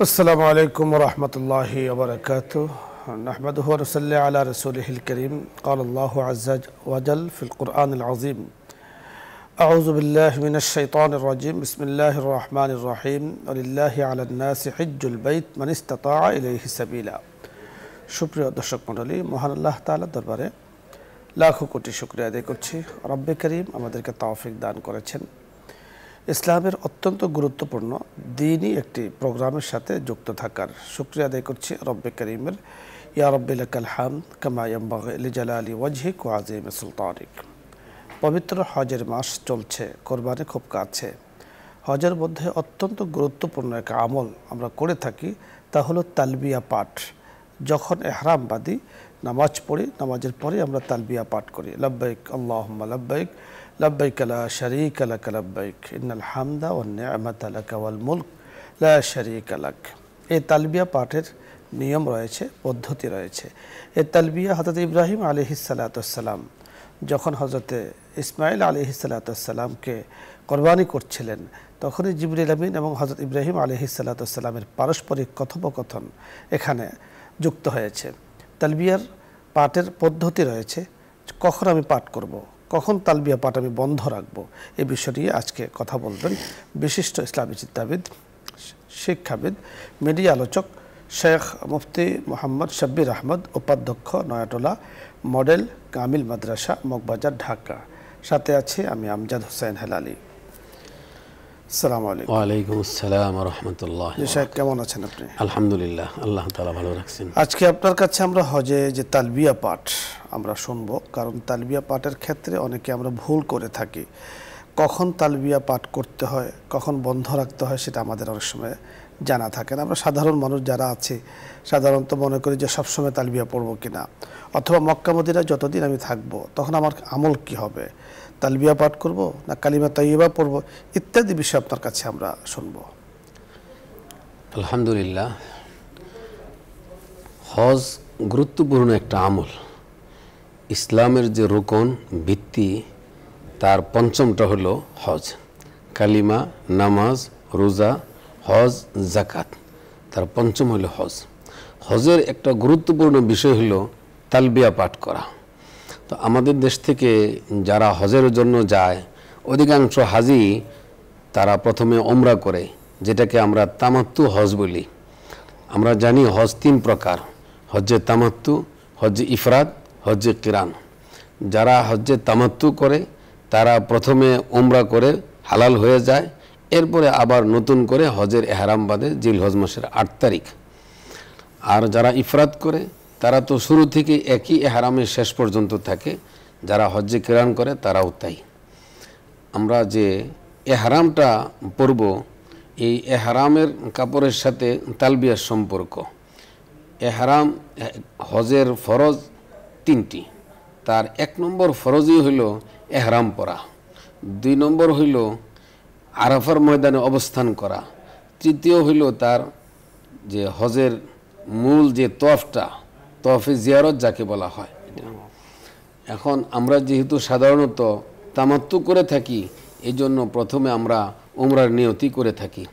আসসালামু আলাইকুম ওয়া রাহমাতুল্লাহি ওয়া বারাকাতুহু নাহমাদুহু ওয়া নুসাল্লি আলা রাসূলিহিল কারীম ক্বালা আল্লাহু আযজা ওয়া জাল্লা ফিল কুরআনিল আযীম আউযু বিল্লাহি মিনাশ শাইতানির রাজীম বিসমিল্লাহির রাহমানির রহিম ওয়ালিল্লাহি আলান নাসি হিজ্জুল বাইত মান ইসতাতা ইলাইহি সাবিলা। সুপ্রিয় দর্শক মণ্ডলী, মহান আল্লাহ তাআলার দরবারে লাখো কোটি শুকরিয়া আদায় করছি। রব্বে করিম আমাদেরকে তৌফিক দান করেছেন ইসলামের অত্যন্ত গুরুত্বপূর্ণ দ্বীনি একটি প্রোগ্রামের সাথে যুক্ত থাকার। শুকরিয়া আদায় করছি রব্বে করিমের। ইয়া রব্বি লাকাল হামদ কামা ইয়ানবাগি লিজালালি ওয়াজহিক ওয়া আযীমি সুলতানিক। পবিত্র হজের মাস চলছে, কোরবানি খুব কাছে। হজের মধ্যে অত্যন্ত গুরুত্বপূর্ণ এক আমল আমরা করে থাকি, তা হলো তালবিয়া পাঠ। যখন এহরাম বাঁধি, নামাজ পড়ি, নামাজের পরে আমরা তালবিয়া পাঠ করি, লাব্বাইক আল্লাহুম্মা লাব্বাইক লাব্বাইক লা শারীকা লাক লাব্বাইক ইন্নাল হামদা ওয়ান নি'মাতা লাকা ওয়াল মুলক লা শারীকা লাক। এই তালবিয়া পাঠের নিয়ম রয়েছে, পদ্ধতি রয়েছে। এই তালবিয়া হযরত ইব্রাহিম আলাইহিস সালাতু ওয়াস সালাম যখন হযরতে ইসমাঈল আলাইহিস সালাতু ওয়াস সালামকে কোরবানি করছিলেন, তখনই জিবরিল আমিন এবং হযরত ইব্রাহিম আলাইহিস সালাতু ওয়াস সালামের পারস্পরিক কথোপকথন এখানে যুক্ত হয়েছে। তালবিয়ার পাঠের পদ্ধতি রয়েছে, কখন আমি পাঠ করব, কখন তালবিয়া পাঠ আমি বন্ধ রাখবো, এই বিষয় নিয়ে আজকে কথা বলবেন বিশিষ্ট ইসলামী চিন্তাবিদ, শিক্ষাবিদ, মিডিয়া আলোচক শেখ মুফতি মোহাম্মদ শাব্বির আহমদ, উপাধ্যক্ষ নয়াটোলা মডেল কামিল মাদ্রাসা, মগবাজার, ঢাকা। সাথে আছি আমি আমজাদ হোসেন হেলালি। আসসালামু আলাইকুম। ওয়ালাইকুম আসসালাম ওয়া রাহমাতুল্লাহি। জি শেখ, কেমন আছেন আপনি? আলহামদুলিল্লাহ, আল্লাহ তাআলা ভালো রাখছেন। আজকে আপনার কাছে আমরা হজে যে তালবিয়া পাঠ আমরা শুনবো, কারণ তালবিয়া পাঠের ক্ষেত্রে অনেকে আমরা ভুল করে থাকি। কখন তালবিয়া পাঠ করতে হয়, কখন বন্ধ রাখতে হয়, সেটা আমাদের অনেক সময় জানা থাকে না। আমরা সাধারণ মানুষ যারা আছি সাধারণত মনে করি যে সবসময় তালবিয়া পড়বো কিনা, অথবা মক্কা মদিনায় যতদিন আমি থাকবো তখন আমার আমল কি হবে, তালবিয়া পাঠ করব না কালিমা তাইয়্যিবা পড়ব, ইত্যাদি বিষয় আপনার কাছে আমরা শুনবো। আলহামদুলিল্লাহ, হজ গুরুত্বপূর্ণ একটা আমল। ইসলামের যে রুকন ভিত্তি, তার পঞ্চমটা হলো হজ। কালিমা, নামাজ, রোজা, হজ, যাকাত, তার পঞ্চম হলো হজ। হজের একটা গুরুত্বপূর্ণ বিষয় হলো তালবিয়া পাঠ করা। তো আমাদের দেশ থেকে যারা হজের জন্য যায়, অধিকাংশ হাজি তারা প্রথমে ওমরা করে, যেটাকে আমরা তামাত্তু হজ বলি। আমরা জানি হজ তিন প্রকার: হজ্জে তামাত্তু, হজ্জে ইফরাদ, হজ্জে কিরান। যারা হজ্জে তামাত্তু করে তারা প্রথমে ওমরা করে হালাল হয়ে যায়, এরপরে আবার নতুন করে হজের এহরাম বাঁধে জিলহজ মাসের 8 তারিখ। আর যারা ইফরাদ করে তারা তো শুরু থেকে একই এহরামের শেষ পর্যন্ত থাকে। যারা হজ্জে কিরান করে তারাও তাই। আমরা যে এহরামটা পরব, এই এহরামের কাপড়ের সাথে তালবিয়ার সম্পর্ক। এহরাম হজের ফরজ 3টি। তার 1 নম্বর ফরজই হইল এহরাম পরা, 2 নম্বর হইল আরাফার ময়দানে অবস্থান করা, তৃতীয় হইল তার যে হজের মূল যে তওয়াফটা, তওয়াফে জিয়ারত যাকে বলা হয়। এখন আমরা যেহেতু সাধারণত তামাত্তু করে থাকি, এই জন্য প্রথমে আমরা উমরার নিয়তি করে থাকি।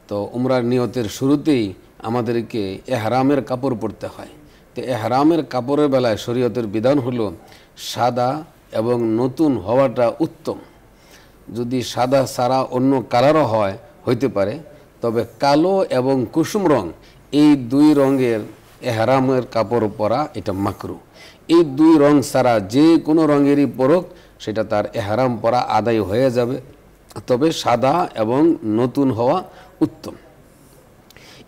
তো উমরার নিয়তের শুরুতেই আমাদেরকে এহরামের কাপড় পরতে হয়। তো এহরামের কাপড়ের বেলায় শরীয়তের বিধান হলো সাদা এবং নতুন হওয়াটা উত্তম। যদি সাদা ছাড়া অন্য কালারও হইতে পারে, তবে কালো এবং কুসুম রং, এই 2 রঙের এহরামের কাপড় পরা এটা মাকরু। এই 2 রং ছাড়া যে কোনো রঙেরই পরক, সেটা তার এহরাম পরা আদায় হয়ে যাবে, তবে সাদা এবং নতুন হওয়া উত্তম।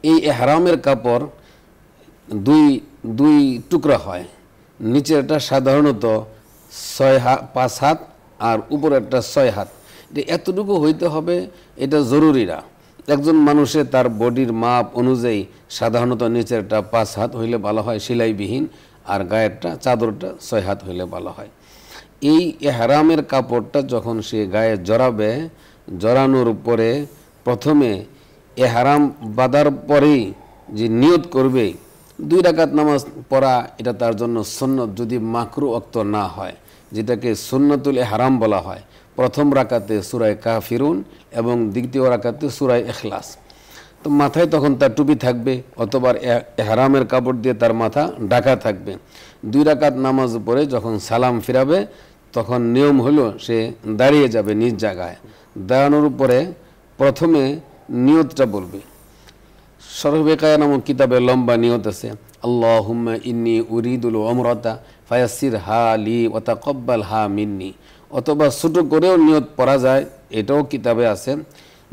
এই এহরামের কাপড় দুই টুকরা হয়। নিচেরটা সাধারণত 5 হাত আর উপরেরটা 6 হাত। এতটুকু হইতে হবে, এটা জরুরি না। একজন মানুষের তার বডির মাপ অনুযায়ী সাধারণত নিচেরটা 5 হাত হইলে ভালো হয়, সেলাইবিহীন, আর গায়েরটা চাদরটা 6 হাত হইলে ভালো হয়। এই এহরামের কাপড়টা যখন সে গায়ে জড়াবে, জড়ানোর পরে প্রথমে এহরাম বাঁধার পরেই যে নিয়ত করবে 2 রাকাত নামাজ পড়া, এটা তার জন্য সুন্নত, যদি মাকরু ওয়াক্ত না হয়, যেটাকে সুন্নতুল এহরাম বলা হয়। প্রথম রাকাতে সূরা কাফিরুন এবং দ্বিতীয় রাকাতে সূরা ইখলাস। তো তো মাথায় তখন তার টুপি থাকবে অথবা ইহরামের কাপড় দিয়ে তার মাথা ঢাকা থাকবে। 2 রাকাত নামাজ পড়ে যখন সালাম ফিরাবে তখন নিয়ম হলো সে দাঁড়িয়ে যাবে নিজ জায়গায়। দাঁড়ানোর উপরে প্রথমে নিয়তটা বলবে। শরহ বেকায়া নামক কিতাবে লম্বা নিয়ত আছে, আল্লাহুম্মা ইন্নী উরিদুল উমরাতা ফায়াসসিরহা লি ওয়া তাকাব্বালহা মিন্নি। অথবা ছোট করেও নিয়ত পড়া যায়, এটাও কিতাবে আছে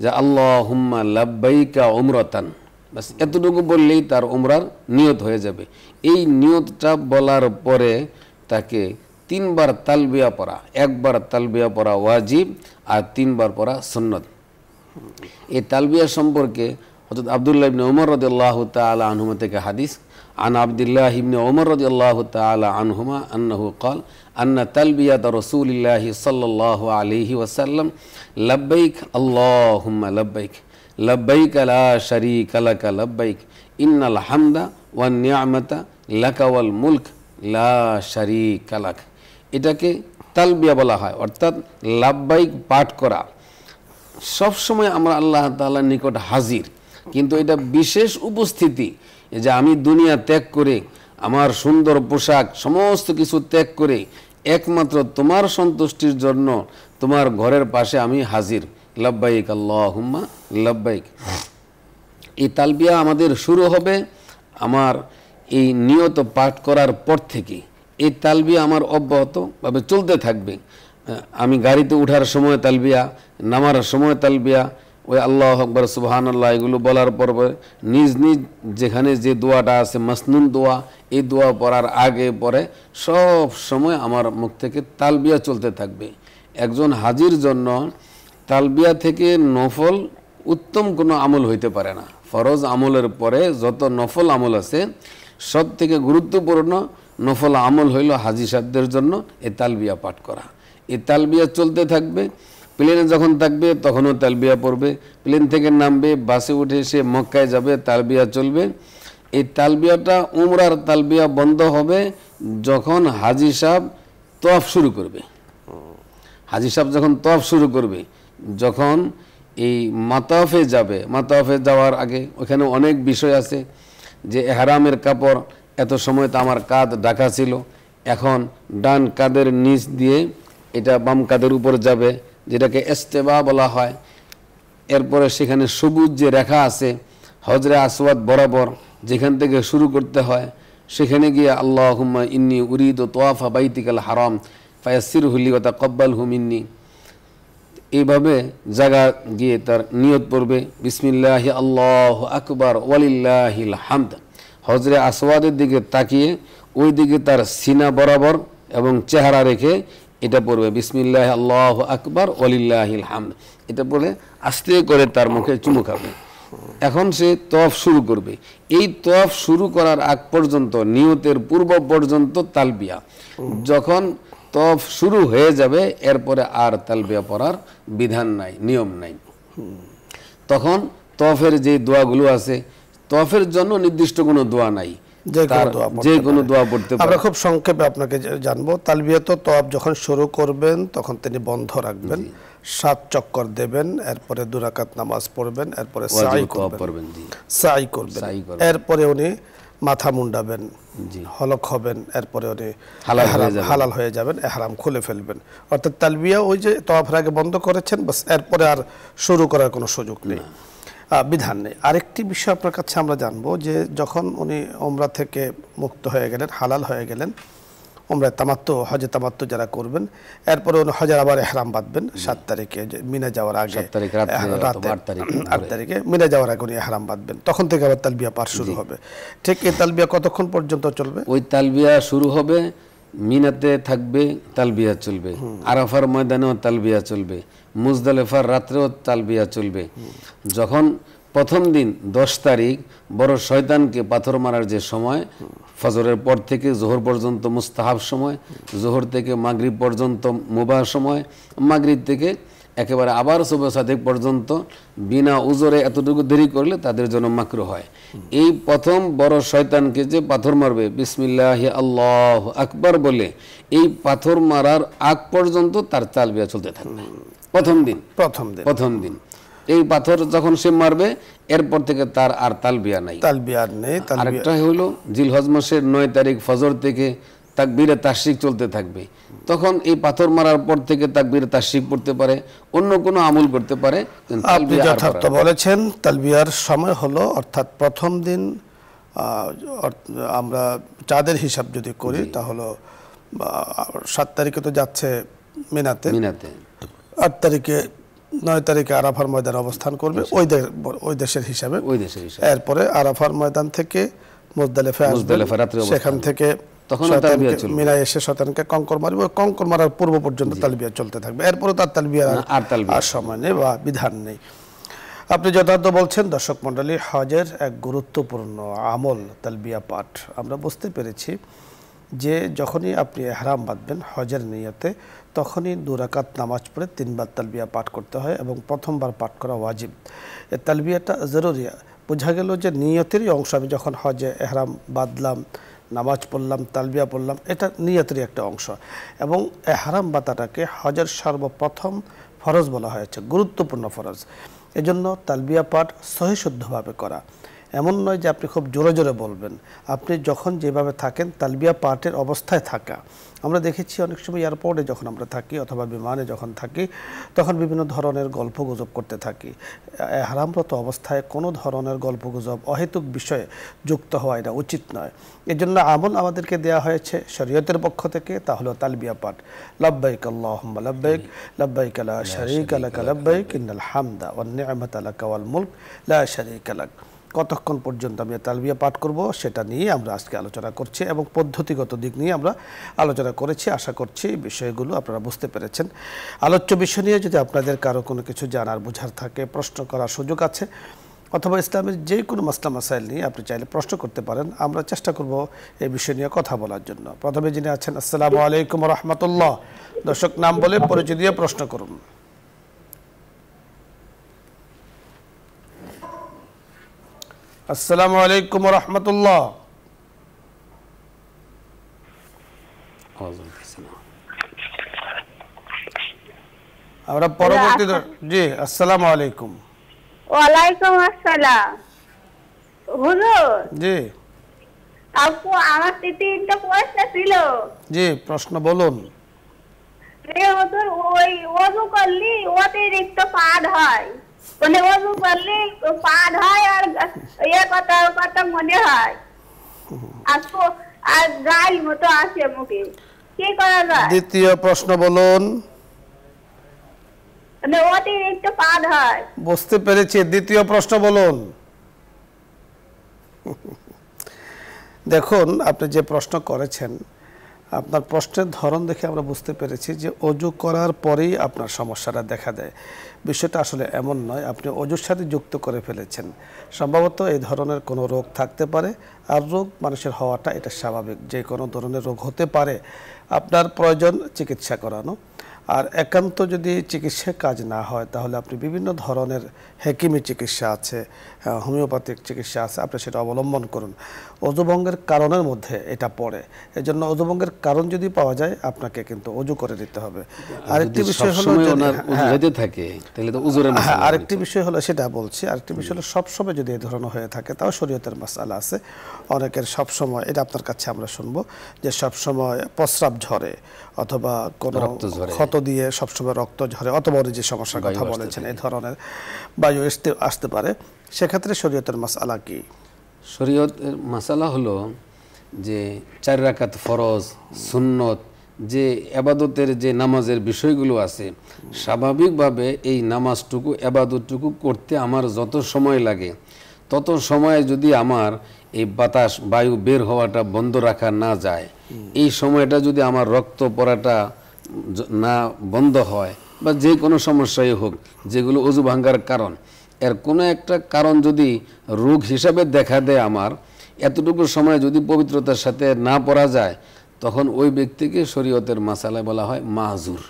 যে আল্লাহুম্মা লাব্বাইকা উমরাতান। বাস এতটুকু বললেই তার উমরার নিয়ত হয়ে যাবে। এই নিয়তটা বলার পরে তাকে 3 বার তালবিয়া পড়া, 1 বার তালবিয়া পড়া ওয়াজিব আর 3 বার পড়া সুন্নত। এই তালবিয়া সম্পর্কে হযরত আব্দুল্লাহ ইবনে ওমর রাদিয়াল্লাহু তাআলা আনহুমা থেকে হাদিস, আন আব্দুল্লাহ ইবনে ওমর রাদিয়াল্লাহু তাআলা আনহুমা আন্নাহু ক্বাল আন্না তালবিয়াত রাসূলিল্লাহি সাল্লাল্লাহু আলাইহি ওয়াসাল্লাম লাব্বাইক আল্লাহুম্মা লাব্বাইক লাব্বাইক লা শারীকা লাকা লাব্বাইক ইন্নাল হামদা ওয়ান নি'মাতা লাকা ওয়াল মুলক লা শারীকা লাক। এটাকে তালবিয়া বলা হয়, অর্থাৎ লাব্বাইক পাঠ করা। সব সময় আমরা আল্লাহ তাআলার নিকট হাজির, কিন্তু এটা বিশেষ উপস্থিতি যে আমি দুনিয়া ত্যাগ করে আমার সুন্দর পোশাক সমস্ত কিছু ত্যাগ করে একমাত্র তোমার সন্তুষ্টির জন্য তোমার ঘরের পাশে আমি হাজির। লাব্বাইক আল্লাহুম্মা লাব্বাইক। এই তালবিয়া আমাদের শুরু হবে আমার এই নিয়ত পাঠ করার পর থেকে। এই তালবিয়া আমার অব্যাহতভাবে চলতে থাকবে। আমি গাড়িতে ওঠার সময় তালবিয়া, নামার সময় তালবিয়া, ওই আল্লাহু আকবার সুবহানাল্লাহ এগুলো বলার পর নিজ নিজ যেখানে যে দোয়াটা আছে মাসনুন দোয়া, এই দোয়া পড়ার আগে পরে সব সময় আমার মুখ থেকে তালবিয়া চলতে থাকবে। একজন হাজির জন্য তালবিয়া থেকে নফল উত্তম কোনো আমল হইতে পারে না। ফরজ আমলের পরে যত নফল আমল আছে সব থেকে গুরুত্বপূর্ণ নফল আমল হইল হাজি সাহেবদের জন্য এই তালবিয়া পাঠ করা। এই তালবিয়া চলতে থাকবে। প্লেনে যখন থাকবে তখনও তালবিয়া পড়বে, প্লেন থেকে নামবে, বাসে উঠে সে মক্কায় যাবে, তালবিয়া চলবে। এই তালবিয়াটা উমরার তালবিয়া বন্ধ হবে যখন হাজি সাহেব তওয়াফ শুরু করবে। হাজি সাহেব যখন তওয়াফ শুরু করবে, যখন এই মাতাফে যাবে, মাতাফে যাওয়ার আগে ওখানে অনেক বিষয় আছে যে ইহরামের কাপড় এত সময় তো আমার কাঁধ ঢাকা ছিল, এখন ডান কাঁধের নিচ দিয়ে এটা বাম কাঁধের উপর যাবে, যেটাকে ইস্তেবা বলা হয়। এরপরে সেখানে সবুজ যে রেখা আছে হজরে আসওয়াদ বরাবর যেখান থেকে শুরু করতে হয়, সেখানে গিয়ে আল্লাহুম্মা ইন্নী উরিদু তাওয়াফা বাইতিকাল হারাম ফায়াসসিরহু লি ওয়া তাকাব্বালহু মিন্নি। এইভাবে জায়গা গিয়ে তার নিয়ত পড়বে, বিসমিল্লাহি আল্লাহু আকবার ওয়ালিল্লাহিল হামদ। হজরে আসওয়াদের দিকে তাকিয়ে ওই দিকে তার সিনা বরাবর এবং চেহারা রেখে এটা পড়বে, বিসমিল্লাহি আল্লাহু আকবার ওয়ালিল্লাহিল হামদ। এটা পড়ে আস্তে করে তার মুখে চুমু খাবে। এখন সে তওয়াফ শুরু করবে। এই তওয়াফ শুরু করার আগ পর্যন্ত, নিয়তের পূর্ব পর্যন্ত তালবিয়া। যখন তওয়াফ শুরু হয়ে যাবে এরপরে আর তালবিয়া পড়ার বিধান নাই, নিয়ম নাই। তখন তওয়াফের যে দোয়াগুলো আছে, তওয়াফের জন্য নির্দিষ্ট কোনো দোয়া নাই, যে কোনো দোয়া পড়তে পারে। আমরা খুব সংক্ষেপে আপনাকে জানবো, তালবিয়াত তওয়াফ যখন শুরু করবেন তখন তিনি বন্ধ রাখবেন, 7 চক্কর দেবেন, এরপরে 2 রাকাত নামাজ পড়বেন, এরপরে সাই করবেন, এরপরে উনি মাথা মুন্ডাবেন, হলক হবেন, এরপরে উনি হালাল হয়ে যাবেন, ইহরাম খুলে ফেলবেন। অর্থাৎ তালবিয়া ওই যে তওয়াফের আগে বন্ধ করেছেন, বাস এরপরে আর শুরু করার কোনো সুযোগ নেই, বিধান নেই। আরেকটি বিষয় আপনার কাছে আমরা জানবো যে যখন উনি উমরা থেকে মুক্ত হয়ে গেলেন, হালাল হয়ে গেলেন, উমরায় তামাত্তু, হজে তামাত্তু যারা করবেন, এরপরে উনি হজের আবার ইহরাম বাঁধবেন 7 তারিখে, মিনা যাওয়ার আগে, 8 তারিখে মিনা যাওয়ার আগে উনি ইহরাম বাঁধবেন, তখন থেকে আবার তালবিয়া পাঠ শুরু হবে। ঠিক এই তালবিয়া কতক্ষণ পর্যন্ত চলবে? ওই তালবিয়া শুরু হবে, মিনাতে থাকবে, তালবিয়া চলবে, আরাফার ময়দানেও তালবিয়া চলবে, মুজদালিফার রাত্রেও তালবিয়া চলবে। যখন প্রথম দিন 10 তারিখ বড় শয়তানকে পাথর মারার যে সময়, ফজরের পর থেকে জোহর পর্যন্ত মুস্তাহাব সময়, জোহর থেকে মাগরিব পর্যন্ত মুবাহ সময়, মাগরিব থেকে একেবারে আবার সুবহ সাদিক পর্যন্ত বিনা উজরে এতটুকু দেরি করলে তাদের জন্য মাকরুহ হয়। এই প্রথম বড় শয়তানকে যে পাথর মারবে, বিসমিল্লাহি আল্লাহু আকবার বলে এই পাথর মারার আগ পর্যন্ত তার তালবিয়া চলতে থাকবে। প্রথম দিন এই পাথর যখন সে মারবে এরপর থেকে তার আর তালবিয়া নাই। তালবিয়া নেই। আরেকটা হলো জিলহজ মাসের 9 তারিখ ফজর থেকে তাকবীরে তাশরিক চলতে থাকবে, তখন এই পাথর মারার পর থেকে তাকবীরে তাশরিক পড়তে পারে, অন্য কোনো আমল করতে পারে। আপনি যথার্থ বলেছেন। তালবিয়ার সময় হলো অর্থাৎ প্রথম দিন আমরা চাঁদের হিসাব যদি করি তাহলে 7 তারিখে তো যাচ্ছে মিনাতে, 8 তারিখে 9 তারিখে আরাফার ময়দানে অবস্থান করবে ওই দেশের হিসাবে। এরপরে আরাফার ময়দান থেকে মুজদালিফায় আসবে, সেখান থেকে মিনায় এসে শয়তানকে কঙ্কর মারবে। কঙ্কর মারার পূর্ব পর্যন্ত তালবিয়া চলতে থাকবে, এরপরে তার তালবিয়ার আর সময় নেই বা বিধান নেই। আপনি যথার্থ বলছেন। দর্শক মণ্ডলী, হজের এক গুরুত্বপূর্ণ আমল তালবিয়া পাঠ। আমরা বুঝতে পেরেছি যে যখনই আপনি ইহরাম বাঁধবেন হজের নিয়তে, তখনই 2 রাকাত নামাজ পড়ে 3 বার তালবিয়া পাঠ করতে হয় এবং প্রথমবার পাঠ করা ওয়াজিব। এই তালবিয়াটা জরুরি। বোঝা গেল যে নিয়তেরই অংশ। আমি যখন হজে ইহরাম বাঁধলাম, নামাজ পড়লাম, তালবিয়া পড়লাম, এটা নিয়তেরই একটা অংশ। এবং ইহরাম বাঁধাটাকে হজের সর্বপ্রথম ফরজ বলা হয়েছে, গুরুত্বপূর্ণ ফরজ। এজন্য তালবিয়া পাঠ সহিশুদ্ধভাবে করা। এমন নয় যে আপনি খুব জোরে জোরে বলবেন। আপনি যখন যেভাবে থাকেন তালবিয়া পাঠের অবস্থায় থাকা। আমরা দেখেছি অনেক সময় এয়ারপোর্টে যখন আমরা থাকি অথবা বিমানে যখন থাকি, তখন বিভিন্ন ধরনের গল্পগুজব করতে থাকি। ইহরামরত অবস্থায় কোনো ধরনের গল্পগুজব, অহেতুক বিষয়ে যুক্ত হওয়া এটা উচিত নয়। এজন্য আমল আমাদেরকে দেয়া হয়েছে শরীয়তের পক্ষ থেকে, তা হলো তালবিয়া পাঠ। লাব্বাইক আল্লাহুম্মা লাব্বাইক, লাব্বাইক লা শারীকা লাকা লাব্বাইক, ইন্নাল হামদা ওয়ান নি'মাতা লাকা ওয়াল মুলক লা শারীকা লাক। কতক্ষণ পর্যন্ত আমি তালবিয়া পাঠ করব সেটা নিয়ে আমরা আজকে আলোচনা করছি এবং পদ্ধতিগত দিক নিয়ে আমরা আলোচনা করেছি। আশা করছি এই বিষয়গুলো আপনারা বুঝতে পেরেছেন। আলোচ্য বিষয় নিয়ে যদি আপনাদের কারো কোনো কিছু জানার বোঝার থাকে, প্রশ্ন করার সুযোগ আছে, অথবা ইসলামের যে কোনো মাসলা মাসাইল নিয়ে আপনি চাইলে প্রশ্ন করতে পারেন। আমরা চেষ্টা করব এই বিষয় নিয়ে কথা বলার জন্য। প্রথমে যিনি আছেন, আসসালামু আলাইকুম ওয়া রাহমাতুল্লাহ। দর্শক নাম বলে পরিচয় দিয়ে প্রশ্ন করুন। আসসালামু আলাইকুম ওয়া রাহমাতুল্লাহ। আমরা পরবর্তী জি আসসালামু আলাইকুম। ওয়ালাইকুম আসসালাম। হুজুর জি আপু, আমার তিনটা প্রশ্ন ছিল। জি প্রশ্ন বলুন। হুজুর, ওই ওযু করলে অতিরিক্ত পাদ হয়, মানে ওযু করলে পাদ হয় আর কথা মনে হয় আর গাল মতো আসে মুখে, কি করা যায়? দ্বিতীয় প্রশ্ন বলুন। মানে অতিরিক্ত পাদ হয়। বুঝতে পেরেছি, দ্বিতীয় প্রশ্ন বলুন। দেখুন, আপনি যে প্রশ্ন করেছেন, আপনার প্রশ্নের ধরন দেখে আমরা বুঝতে পেরেছি যে অজু করার পরেই আপনার সমস্যাটা দেখা দেয়। বিষয়টা আসলে এমন নয়, আপনি অজুর সাথে যুক্ত করে ফেলেছেন। সম্ভবত এই ধরনের কোনো রোগ থাকতে পারে, আর রোগ মানুষের হওয়াটা এটা স্বাভাবিক। যে কোনো ধরনের রোগ হতে পারে, আপনার প্রয়োজন চিকিৎসা করানো। আর একান্ত যদি চিকিৎসায় কাজ না হয়, তাহলে আপনি বিভিন্ন ধরনের হেকিমি চিকিৎসা আছে, হোমিওপ্যাথিক চিকিৎসা আছে, আপনি সেটা অবলম্বন করুন। অজুভঙ্গের কারণের মধ্যে এটা পড়ে। এজন্য অজুভঙ্গের কারণ যদি পাওয়া যায়, আপনাকে কিন্তু অজু করে দিতে হবে। আরেকটি বিষয় হলো আরেকটি বিষয় হলো সেটা বলছি, আরেকটি বিষয় হলো সবসময় যদি এই ধরনের হয়ে থাকে, তাও শরীয়তের মাসআলা আছে। অনেকের সবসময়, এটা আপনার কাছে আমরা শুনবো যে সবসময় প্রস্রাব ঝরে অথবা কোনো ক্ষত দিয়ে সবসময় রক্ত ঝরে, অথবা যে সমস্যার কথা বলেছেন এই ধরনের বায়ু আসতে পারে, সেক্ষেত্রে শরীয়তের মাসআলা কি? শরীয়তের মাসআলা হলো যে 4 রাকাত ফরজ, সুন্নত, যে ইবাদতের যে নামাজের বিষয়গুলো আছে, স্বাভাবিকভাবে এই নামাজটুকু ইবাদতটুকু করতে আমার যত সময় লাগে, তত সময়ে যদি আমার এই বাতাস বায়ু বের হওয়াটা বন্ধ রাখা না যায়, এই সময়টা যদি আমার রক্ত পড়াটা না বন্ধ হয়, বা যে কোনো সমস্যাই হোক যেগুলো অজু ভাঙ্গার কারণ, এর কোনো একটা কারণ যদি রোগ হিসাবে দেখা দেয় আমার, এতটুকু সময় যদি পবিত্রতার সাথে না পড়া যায়, তখন ওই ব্যক্তিকে শরীয়তের মাসালায় বলা হয় মাহজুর।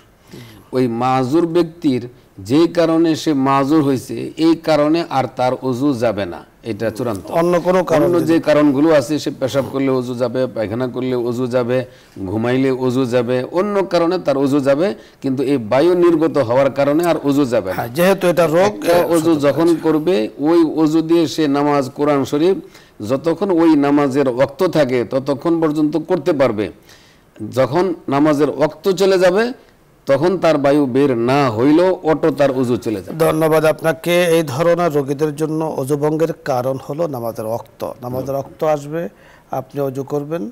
ওই মাহজুর ব্যক্তির যে কারণে সে মাজুর হয়েছে এই কারণে আর তার ওযু যাবে না, এটা চূড়ান্ত। অন্য কোনো কারণ, অন্য যে কারণগুলো আছে, সে পেশাব করলে ওযু যাবে, পায়খানা করলে ওযু যাবে, ঘুমাইলে ওযু যাবে, অন্য কারণে তার ওযু যাবে, কিন্তু এই বায়ু নির্গত হওয়ার কারণে আর ওযু যাবে না। যেহেতু এটা রোগ, ওযু যখন করবে ওই ওযু দিয়ে সে নামাজ, কোরআন শরীফ যতক্ষণ ওই নামাজের ওয়াক্ত থাকে ততক্ষণ পর্যন্ত করতে পারবে। যখন নামাজের ওয়াক্ত চলে যাবে তখন তার বায়ু বের না হইলেও অটো তার ওযু চলে যাবে। ধন্যবাদ আপনাকে। এই ধরনের রোগীদের জন্য ওযু ভঙ্গের কারণ হলো নামাজের ওয়াক্ত। নামাজের ওয়াক্ত আসবে, আপনি ওযু করবেন,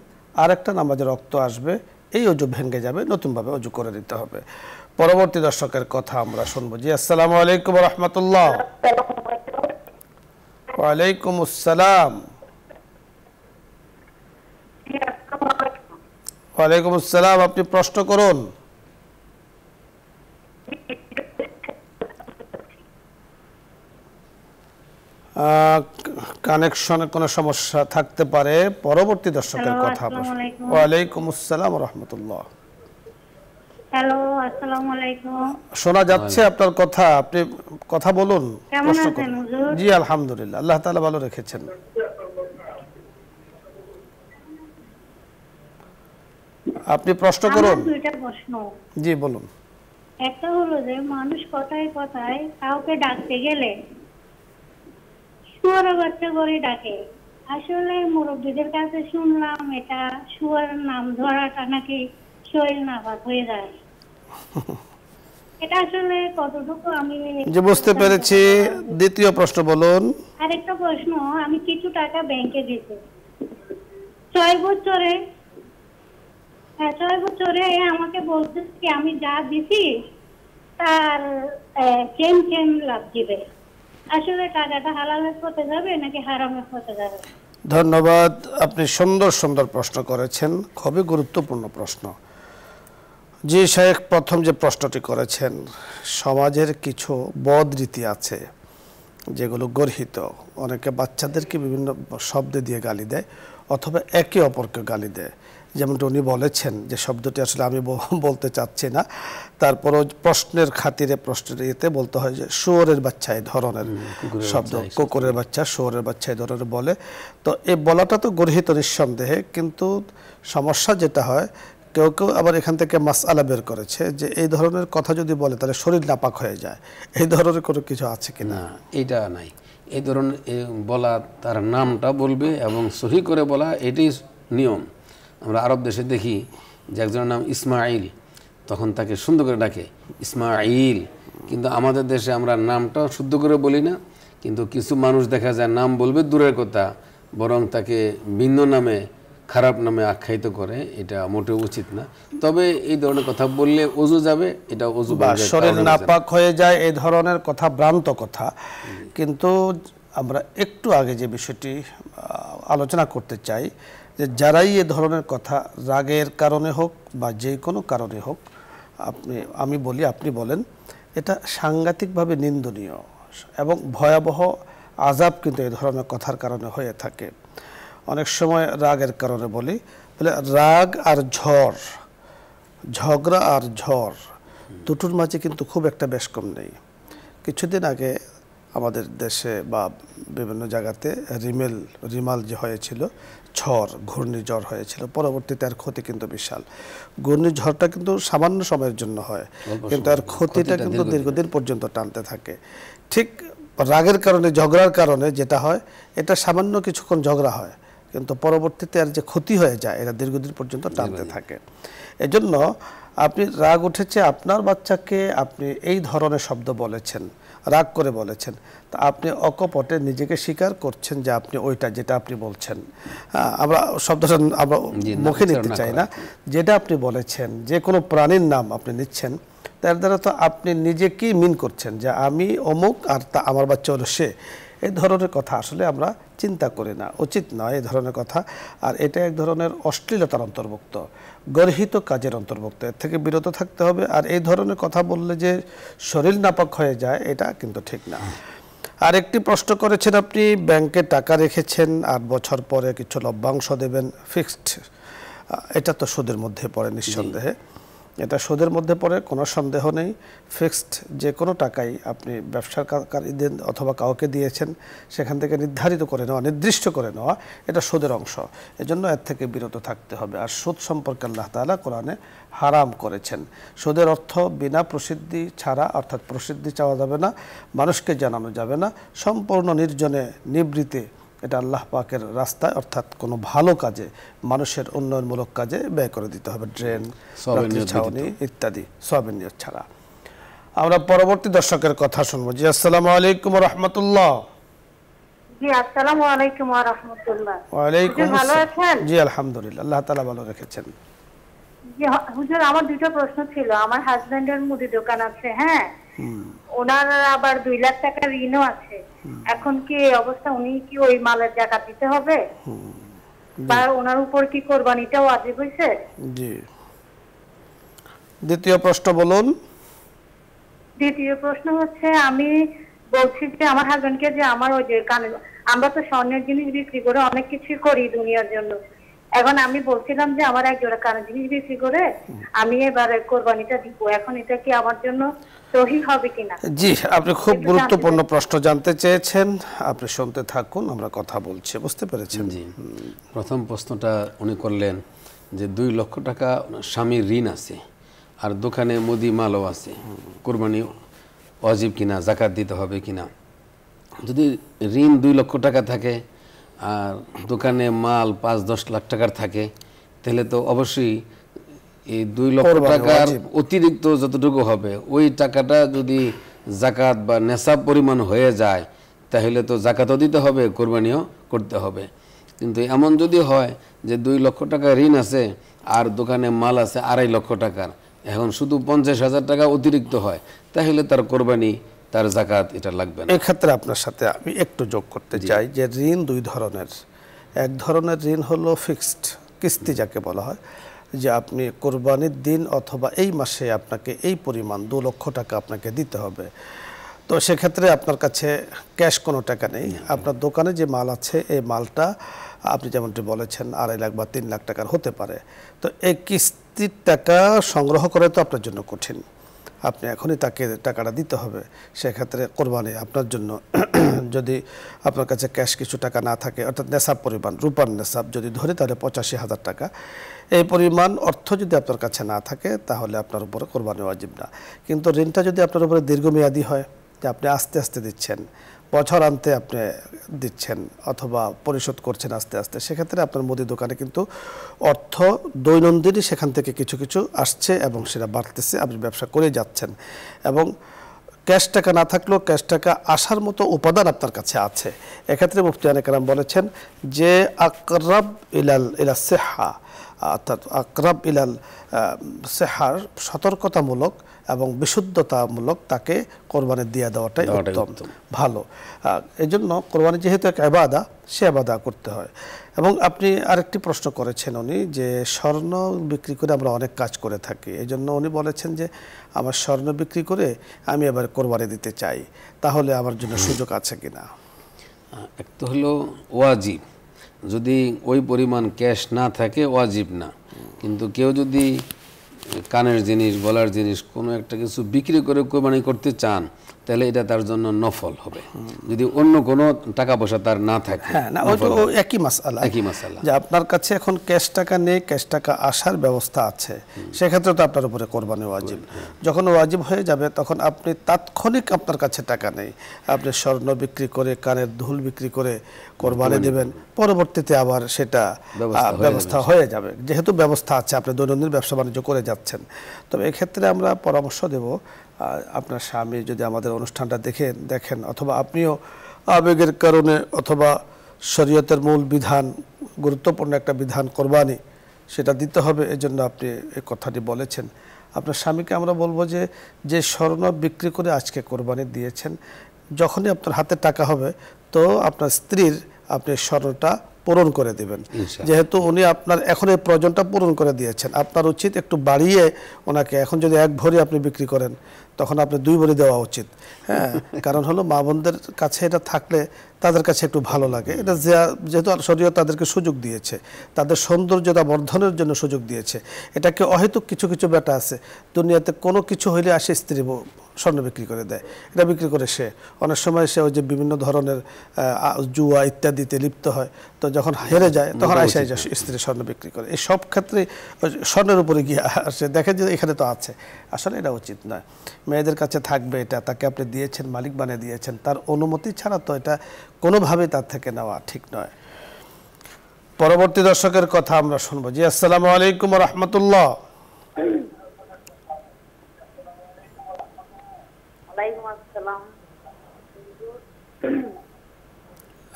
আর একটা নামাজের ওয়াক্ত আসবে, এই ওযু ভেঙে যাবে, নতুনভাবে ওযু করে দিতে হবে। পরবর্তী দর্শকের কথা আমরা শুনবো। জি, আসসালামু আলাইকুম ওয়া রাহমাতুল্লাহ। ওয়া আলাইকুম আসসালাম। ওয়া আলাইকুম আসসালাম, আপনি প্রশ্ন করুন। কানেকশনে কোনো সমস্যা থাকতে পারে। পরবর্তী দর্শকের কথা। ওয়া আলাইকুম আসসালাম ওয়া রাহমাতুল্লাহ। হ্যালো, আসসালামু আলাইকুম। শোনা যাচ্ছে আপনার কথা, আপনি কথা বলুন। কেমন আছেন হুজুর? জি আলহামদুলিল্লাহ, আল্লাহ তাআলা ভালো রেখেছেন। আপনি প্রশ্ন করুন। আমার দুইটা প্রশ্ন। জি বলুন। একটা হলো যে মানুষ কথায় কথায় কাউকে ডাকতে গেলে শুয়োরের বাচ্চা করে ডাকে। আসলে মুরব্বীদের কাছে শুনলাম এটা শুয়োরের নাম ধরাটা নাকি শরীর নাপাক হয়ে যায়। এটা আসলে কতটুকু আমি যে বুঝতে পেরেছি। দ্বিতীয় প্রশ্ন বলুন। আরেকটা প্রশ্ন, আমি কিছু টাকা ব্যাংকে দিতে 6 বছরে, 6 বছরে আমাকে বলছে কি আমি যা দিছি তার কেম লাভ দিবে। আসলে টাকাটা হালালের পথে যাবে নাকি হারামের পথে যাবে? ধন্যবাদ, আপনি সুন্দর সুন্দর প্রশ্ন করেছেন, খুবই গুরুত্বপূর্ণ প্রশ্ন। জি শেখ, প্রথম যে প্রশ্নটি করেছেন, সমাজের কিছু বদ রীতি আছে যেগুলো গর্হিত। অনেকে বাচ্চাদেরকে বিভিন্ন শব্দ দিয়ে গালি দেয় অথবা একে অপরকে গালি দেয়। যেমনটা উনি বলেছেন, যে শব্দটি আসলে আমি বলতে চাচ্ছি না, তারপরও প্রশ্নের খাতিরে প্রশ্নের ইয়েতে বলতে হয় যে শুয়োরের বাচ্চা, এই ধরনের শব্দ, কুকুরের বাচ্চা, শুয়োরের বাচ্চা এই ধরনের বলে। তো এই বলাটা তো গর্হিত নিঃসন্দেহে, কিন্তু সমস্যা যেটা হয়, কেউ কেউ আবার এখান থেকে মাসআলা বের করেছে যে এই ধরনের কথা যদি বলে তাহলে শরীর নাপাক হয়ে যায়। এই ধরনের কোনো কিছু আছে কিনা? এটা নাই। এই ধরনের বলা, তার নামটা বলবে এবং সহি করে বলা, এটাই নিয়ম। আমরা আরব দেশে দেখি যে একজনের নাম ইসমাইল, তখন তাকে সুন্দর করে ডাকে ইসমাইল, কিন্তু আমাদের দেশে আমরা নামটা শুদ্ধ করে বলি না। কিন্তু কিছু মানুষ দেখা যায় নাম বলবে দূরের কথা, বরং তাকে ভিন্ন নামে, খারাপ নামে আখ্যায়িত করে। এটা মোটেও উচিত না। তবে এই ধরনের কথা বললে ওযু যাবে, এটা ওযু বা শরীর নাপাক হয়ে যায়, এই ধরনের কথা ভ্রান্ত কথা। কিন্তু আমরা একটু আগে যে বিষয়টি আলোচনা করতে চাই, যে যারাই এ ধরনের কথা রাগের কারণে হোক বা যে কোনো কারণে হোক, আমি বলি, আপনি বলেন, এটা সাংঘাতিকভাবে নিন্দনীয় এবং ভয়াবহ আযাব কিন্তু এই ধরনের কথার কারণে হয়ে থাকে। অনেক সময় রাগের কারণে বলি, বলে রাগ আর ঝড়, ঝগড়া আর ঝড় দুটোর মাঝে কিন্তু খুব একটা বেশ কম নেই। কিছুদিন আগে আমাদের দেশে বা বিভিন্ন জায়গাতে রিমাল যে হয়েছিল, ঝড়, ঘূর্ণিঝড় হয়েছিল, পরবর্তীতে আর ক্ষতি কিন্তু বিশাল। ঘূর্ণিঝড়টা কিন্তু সামান্য সময়ের জন্য হয়, কিন্তু আর ক্ষতিটা কিন্তু দীর্ঘদিন পর্যন্ত টানতে থাকে। ঠিক রাগের কারণে, ঝগড়ার কারণে যেটা হয়, এটা সামান্য কিছুক্ষণ ঝগড়া হয়, কিন্তু পরবর্তীতে আর যে ক্ষতি হয়ে যায়, এটা দীর্ঘদিন পর্যন্ত টানতে থাকে। এজন্য আপনি রাগ উঠেছে, আপনার বাচ্চাকে আপনি এই ধরনের শব্দ বলেছেন, রাগ করে বলেছেন, তা আপনি অকপটে নিজেকে স্বীকার করছেন যে আপনি ওইটা যেটা আপনি বলছেন, আমরা শব্দটা আমরা মুখে নিতে চাই না, যেটা আপনি বলেছেন, যে কোনো প্রাণীর নাম আপনি নিচ্ছেন, তার দ্বারা তো আপনি নিজেকেই মিন করছেন যে আমি অমুক আর তা আমার বাচ্চা হলো সে। এই ধরনের কথা আসলে আমরা চিন্তা করি না, উচিত নয় এই ধরনের কথা। আর এটা এক ধরনের অশ্লীলতার অন্তর্ভুক্ত, গর্হিত কাজের অন্তর্ভুক্ত, এর থেকে বিরত থাকতে হবে। আর এই ধরনের কথা বললে যে শরীর নাপাক হয়ে যায়, এটা কিন্তু ঠিক না। আর একটি প্রশ্ন করেছেন আপনি, ব্যাংকে টাকা রেখেছেন 8 বছর পরে কিছু লভ্যাংশ দেবেন, ফিক্সড, এটা তো সুদের মধ্যে পড়ে নিঃসন্দেহে। এটা সুদের মধ্যে পড়ে, কোনো সন্দেহ নেই। ফিক্সড যে কোনো টাকাই আপনি ব্যবসাকারীদের অথবা কাউকে দিয়েছেন, সেখান থেকে নির্ধারিত করে নেওয়া, নির্দিষ্ট করে নেওয়া, এটা সুদের অংশ। এজন্য এর থেকে বিরত থাকতে হবে। আর সুদ সম্পর্কে আল্লাহ তাআলা কোরআনে হারাম করেছেন। সুদের অর্থ বিনা প্রসিদ্ধি ছাড়া, অর্থাৎ প্রসিদ্ধি চাওয়া যাবে না, মানুষকে জানানো যাবে না, সম্পূর্ণ নির্জনে নিবৃতে এটা আল্লাহ পাকের রাস্তায়, অর্থাৎ কোনো ভালো কাজে, মানুষের উন্নয়নমূলক কাজে ব্যয় করে দিতে হবে, ড্রেন, ছাউনি ইত্যাদি, সওয়াবের নিয়ত ছাড়া। আমরা পরবর্তী দর্শকের কথা শুনবো। জি, আসসালামু আলাইকুম ওয়া রাহমাতুল্লাহ। জি, আসসালামু আলাইকুম ওয়া রাহমাতুল্লাহ। ওয়া আলাইকুম হুজুর ভালো আসসালাম। আছেন? জি, আলহামদুলিল্লাহ, আল্লাহ তাআলা ভালো রেখেছেন। জি হুজুর, আমার দুটো প্রশ্ন ছিল। আমার হাজবেন্ডের মুদি দোকান আছে, হ্যাঁ, ওনার আবার 2 লাখ টাকা ঋণও আছে। এখন কি এই অবস্থা, উনি কি ওই মালের জাকাত দিতে হবে, বা ওনার উপর কি কোরবানিটাও ওয়াজিব হয়েছে? জি, দ্বিতীয় প্রশ্ন বলুন। দ্বিতীয় প্রশ্ন হচ্ছে, আমি বলছি যে আমার হাজবেন্ডকে যে আমার ওই যে আমরা তো স্বর্ণের জিনিস বিক্রি করে অনেক কিছু করি দুনিয়ার জন্য। এখন আমি বলছিলাম যে আমার এক জোড়া কানের জিনিস বিক্রি করে আমি এবারে কোরবানিটা দিব। এখন এটা কি আমার জন্য সহি হবে কিনা? জি, আপনি খুব গুরুত্বপূর্ণ প্রশ্ন জানতে চেয়েছেন, আপনি শুনতে থাকুন, আমরা কথা বলছি। বুঝতে পেরেছেন? জি, প্রথম প্রশ্নটা উনি করলেন যে 2 লক্ষ টাকা স্বামীর ঋণ আছে আর দোকানে মুদি মালও আছে, কোরবানি ওয়াজিব কিনা, জাকাত দিতে হবে কিনা। যদি ঋণ 2 লক্ষ টাকা থাকে আর দোকানে মাল 5-10 লাখ টাকার থাকে, তাহলে তো অবশ্যই এই 2 লক্ষ টাকার অতিরিক্ত যতটুকু হবে ওই টাকাটা যদি জাকাত বা নেশাব পরিমাণ হয়ে যায়, তাহলে তো জাকাতও দিতে হবে, কোরবানিও করতে হবে। কিন্তু এমন যদি হয় যে 2 লক্ষ টাকা ঋণ আছে আর দোকানে মাল আছে 2.5 লক্ষ টাকার, এখন শুধু 50,000 টাকা অতিরিক্ত হয়, তাহলে তার কোরবানি, তার জাকাত এটা লাগবে না। এক্ষেত্রে আপনার সাথে আমি একটু যোগ করতে চাই যে ঋণ 2 ধরনের। এক ধরনের ঋণ হলো ফিক্সড কিস্তি, যাকে বলা হয় যে আপনি কোরবানির দিন অথবা এই মাসে আপনাকে এই পরিমাণ 2 লক্ষ টাকা আপনাকে দিতে হবে। তো সেক্ষেত্রে আপনার কাছে ক্যাশ কোনো টাকা নেই, আপনার দোকানে যে মাল আছে এই মালটা আপনি যেমনটি বলেছেন 2.5 লাখ বা 3 লাখ টাকার হতে পারে। তো এই কিস্তির টাকা সংগ্রহ করে তো আপনার জন্য কঠিন, আপনি এখনই তাকে টাকাটা দিতে হবে। সেক্ষেত্রে কোরবানি আপনার জন্য যদি আপনার কাছে ক্যাশ কিছু টাকা না থাকে, অর্থাৎ নেশাব পরিমাণ, রূপার নেশাব যদি ধরে, তাহলে 85,000 টাকা, এই পরিমাণ অর্থ যদি আপনার কাছে না থাকে, তাহলে আপনার উপরে কোরবানি ওয়াজিব না। কিন্তু ঋণটা যদি আপনার উপরে দীর্ঘমেয়াদী হয়, যে আপনি আস্তে আস্তে দিচ্ছেন, বছর আনতে আপনি দিচ্ছেন অথবা পরিশোধ করছেন আস্তে আস্তে, সেক্ষেত্রে আপনার মুদি দোকানে কিন্তু অর্থ দৈনন্দিনই সেখান থেকে কিছু কিছু আসছে এবং সেটা বাড়তেছে, আপনি ব্যবসা করে যাচ্ছেন। এবং ক্যাশ টাকা না থাকলেও ক্যাশ টাকা আসার মতো উপাদান আপনার কাছে আছে। এক্ষেত্রে মুফতি কেরাম বলেছেন যে আকরাব ইলা সিহা, অর্থাৎ আকরাব ইলাল সিহার, সতর্কতামূলক এবং বিশুদ্ধতামূলক তাকে কোরবানি দিয়ে দেওয়াটাই উত্তম, ভালো। এই জন্য কোরবানি যেহেতু এক ইবাদা, সে ইবাদা করতে হয়। এবং আপনি আরেকটি প্রশ্ন করেছেন উনি, যে স্বর্ণ বিক্রি করে আমরা অনেক কাজ করে থাকি, এই জন্য উনি বলেছেন যে আমার স্বর্ণ বিক্রি করে আমি এবার কোরবানি দিতে চাই, তাহলে আমার জন্য সুযোগ আছে কিনা? একটা হলো ওয়াজিব, যদি ওই পরিমাণ ক্যাশ না থাকে ওয়াজিব না। কিন্তু কেউ যদি কানের জিনিস, গলার জিনিস, কোনো একটা কিছু বিক্রি করে কোরবানি করতে চান, তাহলে এটা তার জন্য নফল হবে, যদি অন্য কোনো টাকা পয়সা তার না থাকে। হ্যাঁ, না, ওই তো একই মাসআলা, যে আপনার কাছে এখন ক্যাশ টাকা নেই, ক্যাশ টাকা আসার ব্যবস্থা আছে, সেক্ষেত্রে তো আপনার উপরে কোরবানি ওয়াজিব। যখন ওয়াজিব হয়ে যাবে, তখন আপনি তাৎক্ষণিক আপনার কাছে টাকা নেই, আপনি স্বর্ণ বিক্রি করে, কানের দুল বিক্রি করে কোরবানি দেবেন, পরবর্তীতে আবার সেটা ব্যবস্থা হয়ে যাবে, যেহেতু ব্যবস্থা আছে, আপনি দৈনন্দিন ব্যবসা বাণিজ্য করে যাচ্ছেন। তবে এক্ষেত্রে আমরা পরামর্শ দেব, আপনার স্বামী যদি আমাদের অনুষ্ঠানটা দেখেন অথবা আপনিও আবেগের কারণে অথবা শরীয়তের মূল বিধান, গুরুত্বপূর্ণ একটা বিধান কোরবানি, সেটা দিতে হবে, এজন্য আপনি এই কথাটি বলেছেন। আপনার স্বামীকে আমরা বলবো যে স্বর্ণ বিক্রি করে আজকে কোরবানি দিয়েছেন, যখনই আপনার হাতে টাকা হবে তো আপনার স্ত্রীর আপনি স্বর্ণটা পূরণ করে দেবেন। যেহেতু উনি আপনার এখন এই প্রয়োজনটা পূরণ করে দিয়েছেন, আপনার উচিত একটু বাড়িয়ে ওনাকে, এখন যদি 1 ভরি আপনি বিক্রি করেন, তখন আপনি 2 ভরি দেওয়া উচিত। হ্যাঁ, কারণ হলো মা বোনদের কাছে এটা থাকলে তাদের কাছে একটু ভালো লাগে। এটা যেহেতু শরীয়ত তাদেরকে সুযোগ দিয়েছে, তাদের সৌন্দর্যতা বর্ধনের জন্য সুযোগ দিয়েছে। এটাকে অহেতুক কিছু কিছু বেটা আছে দুনিয়াতে কোনো কিছু হইলে আসে স্ত্রী স্বর্ণ বিক্রি করে দেয়, এটা বিক্রি করে সে অনেক সময় সে ওই যে বিভিন্ন ধরনের জুয়া ইত্যাদিতে লিপ্ত হয়, তো যখন হেরে যায় তখন আসে স্ত্রী স্বর্ণ বিক্রি করে। এই সব ক্ষেত্রে স্বর্ণের উপরে গিয়ে আসে, দেখেন যে এখানে তো আছে। আসলে এটা উচিত নয়, মেয়েদের কাছে থাকবে এটা, তাকে আপনি দিয়েছেন, মালিক বানিয়ে দিয়েছেন, তার অনুমতি ছাড়া তো এটা কোনোভাবেই তার থেকে নেওয়া ঠিক নয়। পরবর্তী দর্শকের কথা আমরা শুনবো। জি, আসসালামু আলাইকুম ওয়া রাহমাতুল্লাহ। ওয়ালাইকুম আসসালাম।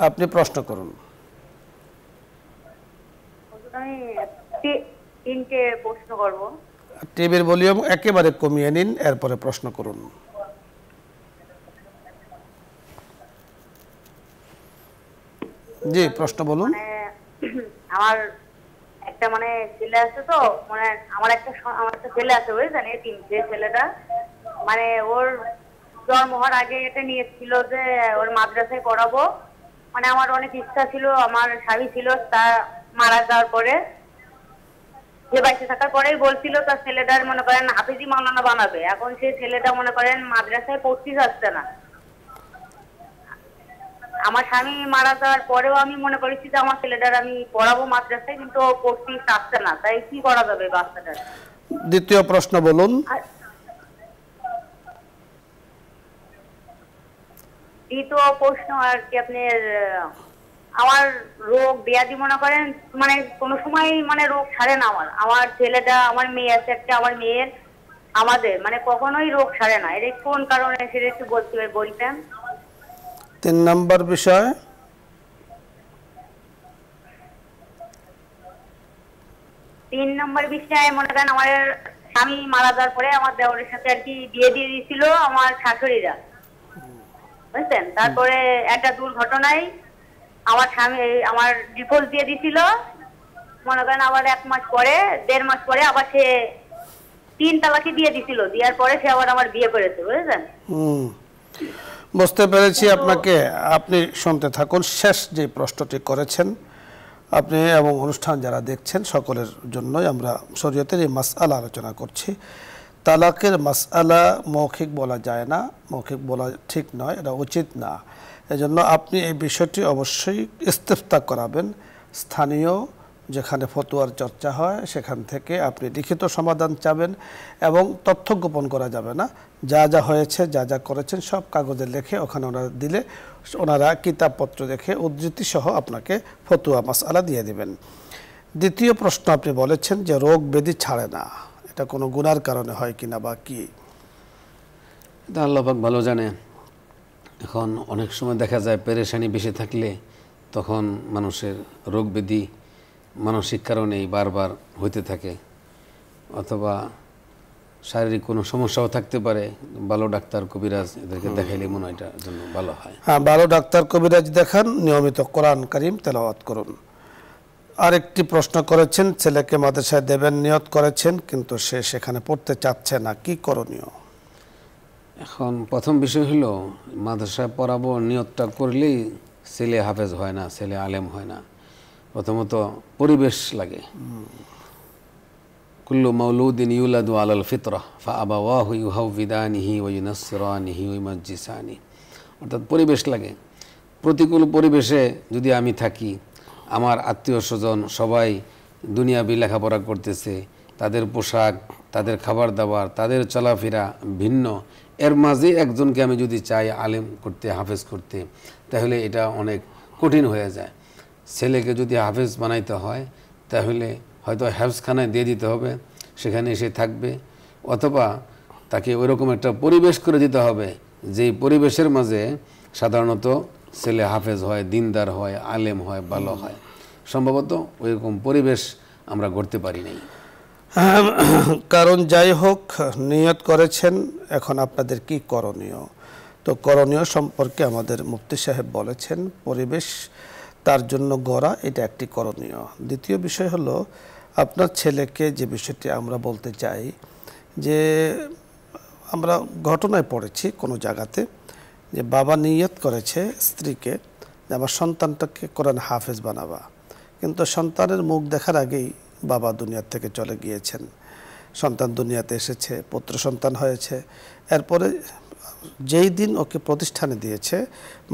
আপনি প্রশ্ন করুন। আমি 3টে প্রশ্ন করব। টিভির ভলিউম একেবারে কমিয়ে নিন, এরপরে প্রশ্ন করুন। জি, প্রশ্ন বলুন। আমার একটা ছেলে আছে, তো আমার একটা ছেলে আছে, বুঝলেন? যে ছেলেটা ওর জন্ম হওয়ার আগে এটা নিয়েছিল যে ওর মাদ্রাসায় পড়াবো। আমার অনেক ইচ্ছা ছিল। আমার স্বামী ছিল, তা মারা যাওয়ার পরে যে বাইসে থাকার পরেই বলছিল তার ছেলেটার হাফিজি মাওলানা বানাবে। এখন সেই ছেলেটা মাদ্রাসায় পড়তে যাচ্ছে না। আমার স্বামী মারা যাওয়ার পরেও আমি মনে করেছি যে আমার ছেলেটার আমি পড়াবো মাদ্রাসায়, কিন্তু পড়তে চাচ্ছে না। তাই কি করা যাবে বাচ্চাটার? দ্বিতীয় প্রশ্ন বলুন। দ্বিতীয় প্রশ্ন আর কি, আপনার আমার রোগ ব্যাধি কোনো সময় রোগ ছাড়ে না। আমার ছেলেটা, আমার মেয়ে আছে একটা, আমার মেয়ের আমাদের কখনোই রোগ ছাড়ে না। এটা কোন কারণে সেটা একটু বলতেন। 3 নম্বর বিষয়। 3 নম্বর বিষয় আমার স্বামী মারা যাওয়ার পরে আমার দেওরের সাথে আর কি বিয়ে দিয়ে দিয়েছিল আমার শাশুড়িরা, বুঝছেন? তারপরে একটা দুর্ঘটনায় আমার স্বামী আমার ডিভোর্স দিয়ে দিছিল। আবার 1 মাস পরে 1.5 মাস পরে আবার সে 3 তালাকি দিয়ে দিছিল। দেওয়ার পরে সে আবার আমার বিয়ে করেছে, বুঝলেন? বুঝতে পেরেছি আপনাকে। আপনি শুনতে থাকুন। শেষ যে প্রশ্নটি করেছেন আপনি এবং অনুষ্ঠান যারা দেখছেন সকলের জন্যই আমরা শরীয়তের এই মাসআলা আলোচনা করছি। তালাকের মাসআলা মৌখিক বলা যায় না, মৌখিক বলা ঠিক নয়, এটা উচিত না। এজন্য আপনি এই বিষয়টি অবশ্যই ইস্তেফতা করাবেন। স্থানীয় যেখানে ফতোয়ার চর্চা হয় সেখান থেকে আপনি লিখিত সমাধান চাবেন, এবং তথ্য গোপন করা যাবে না। যা যা হয়েছে, যা যা করেছেন সব কাগজে লিখে ওখানে ওনারা দিলে ওনারা কিতাবপত্র দেখে উদ্ধৃতি সহ আপনাকে ফতোয়া মাসআলা দিয়ে দিবেন। দ্বিতীয় প্রশ্ন আপনি বলেছেন যে রোগ ব্যাধি ছাড়ে না, এটা কোনো গুনার কারণে হয় কিনা বা কি? এটা আল্লাহ পাক ভালো জানে। এখন অনেক সময় দেখা যায় পেরেশানি বেশি থাকলে তখন মানুষের রোগ ব্যাধি মানসিক কারণেই বারবার হইতে থাকে, অথবা শারীরিক কোনো সমস্যাও থাকতে পারে। ভালো ডাক্তার কবিরাজ এদেরকে দেখাইলে মনে হয় এটার জন্য ভালো হয়। হ্যাঁ, ভালো ডাক্তার কবিরাজ দেখান, নিয়মিত কোরআন কারীম তেলাওয়াত করুন। আরেকটি প্রশ্ন করেছেন, ছেলেকে মাদ্রাসায় দেবেন নিয়ত করেছেন কিন্তু সে সেখানে পড়তে চাচ্ছে না, কি করণীয়? এখন প্রথম বিষয় হলো মাদ্রাসায় পড়াবো নিয়তটা করলেই ছেলে হাফেজ হয় না, ছেলে আলেম হয় না। প্রথমত পরিবেশ লাগে। কুল্লু মাউলুদিন ইউলাদু আলাল ফিতরা ফাআবাওয়াহু ইউহাউবিদানিহি ওয়া ইউনাসসিরানিহি ওয়া ইউমাজ্জিসানিহি। অর্থাৎ পরিবেশ লাগে। প্রতিকূল পরিবেশে যদি আমি থাকি, আমার আত্মীয় স্বজন সবাই দুনিয়াবি লেখাপড়া করতেছে, তাদের পোশাক, তাদের খাবার দাবার, তাদের চলাফেরা ভিন্ন, এর মাঝে একজনকে আমি যদি চাই আলেম করতে, হাফেজ করতে, তাহলে এটা অনেক কঠিন হয়ে যায়। ছেলেকে যদি হাফেজ বানাইতে হয় তাহলে হয়তো হেফজখানায় দিয়ে দিতে হবে, সেখানে এসে থাকবে, অথবা তাকে ওইরকম একটা পরিবেশ করে দিতে হবে যেই পরিবেশের মাঝে সাধারণত ছেলে হাফেজ হয়, দিনদার হয়, আলেম হয়, ভালো হয়। সম্ভবত ওইরকম পরিবেশ আমরা গড়তে পারি নাই। কারণ যাই হোক, নিয়ত করেছেন, এখন আপনাদের কি করণীয়? তো করণীয় সম্পর্কে আমাদের মুফতি সাহেব বলেছেন, পরিবেশ তার জন্য গড়া, এটা একটি করণীয়। দ্বিতীয় বিষয় হলো আপনার ছেলেকে যে বিষয়টি আমরা বলতে চাই যে আমরা ঘটনায় পড়েছি কোনো জায়গাতে যে বাবা নিয়ত করেছে স্ত্রীকে যে আমার সন্তানটাকে কোরআন হাফেজ বানাবা, কিন্তু সন্তানের মুখ দেখার আগেই বাবা দুনিয়ার থেকে চলে গিয়েছেন। সন্তান দুনিয়াতে এসেছে, পুত্র সন্তান হয়েছে। এরপরে যেই দিন ওকে প্রতিষ্ঠানে দিয়েছে,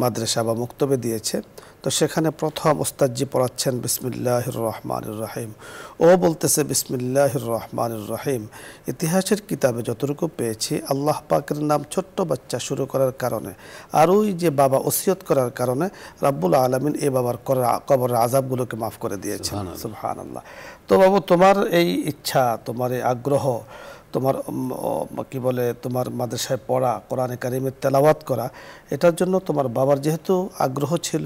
মাদ্রাসা বা মুক্তবে দিয়েছে, তো সেখানে প্রথম ওস্তাদজি পড়াচ্ছেন বিসমিল্লাহির রহমানির রহিম, ও বলতেছে বিসমিল্লাহির রহমানির রহিম। ইতিহাসের কিতাবে যতটুকু পেয়েছি আল্লাহ পাকের নাম ছোট্ট বাচ্চা শুরু করার কারণে আর ওই যে বাবা ওসিয়ত করার কারণে রাব্বুল আলামিন এই বাবার কবরের আযাবগুলোকে মাফ করে দিয়েছেন। সুবহানাল্লাহ। তো বাবু, তোমার এই ইচ্ছা, তোমার এই আগ্রহ, তোমার কি বলে তোমার মাদ্রাসায় পড়া, কোরআনে কারিমের তেলাওয়াত করা, এটার জন্য তোমার বাবার যেহেতু আগ্রহ ছিল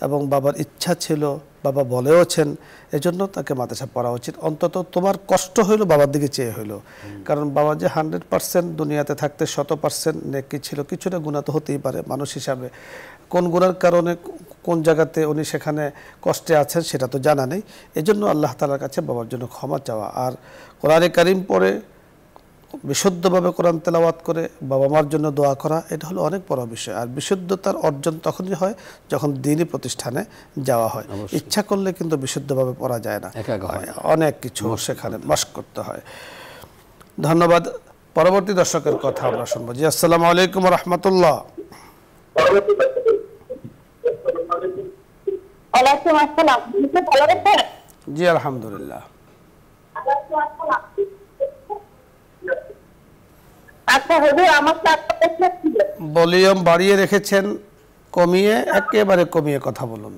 এবং বাবার ইচ্ছা ছিল, বাবা বলেওছেন, এজন্য তাকে মাদ্রাসা পড়া উচিত। অন্তত তোমার কষ্ট হইলো বাবার দিকে চেয়ে হইলো, কারণ বাবা যে 100% দুনিয়াতে থাকতে 100% নেকি ছিল, কিছুটা গুনাহ তো হতেই পারে মানুষ হিসাবে। কোন গুনার কারণে কোন জায়গাতে উনি সেখানে কষ্টে আছেন সেটা তো জানা নেই। এজন্য আল্লাহ তাআলার কাছে বাবার জন্য ক্ষমা চাওয়া আর কোরআনে কারিম পড়ে বিশুদ্ধভাবে কোরআন তেলাওয়াত করে বাবা মার জন্য দোয়া করা, এটা হলো অনেক বড় বিষয়। আর বিশুদ্ধতার অর্জন তখনই হয় যখন দ্বীনি প্রতিষ্ঠানে যাওয়া হয়। ইচ্ছা করলে কিন্তু বিশুদ্ধভাবে পড়া যায় না, অনেক কিছু সেখানে মশক করতে হয়। ধন্যবাদ। পরবর্তী দর্শকের কথা আমরা শুনবো। জি, আসসালামু আলাইকুম ওয়া রাহমাতুল্লাহ। ওয়ালাইকুম আসসালাম। ভালো আছেন? জি আলহামদুলিল্লাহ। আচ্ছা হুজুর, আমার একটা প্রশ্ন ছিল। ভলিউম বাড়িয়ে রেখেছেন, কমিয়ে, একেবারে কমিয়ে কথা বলুন।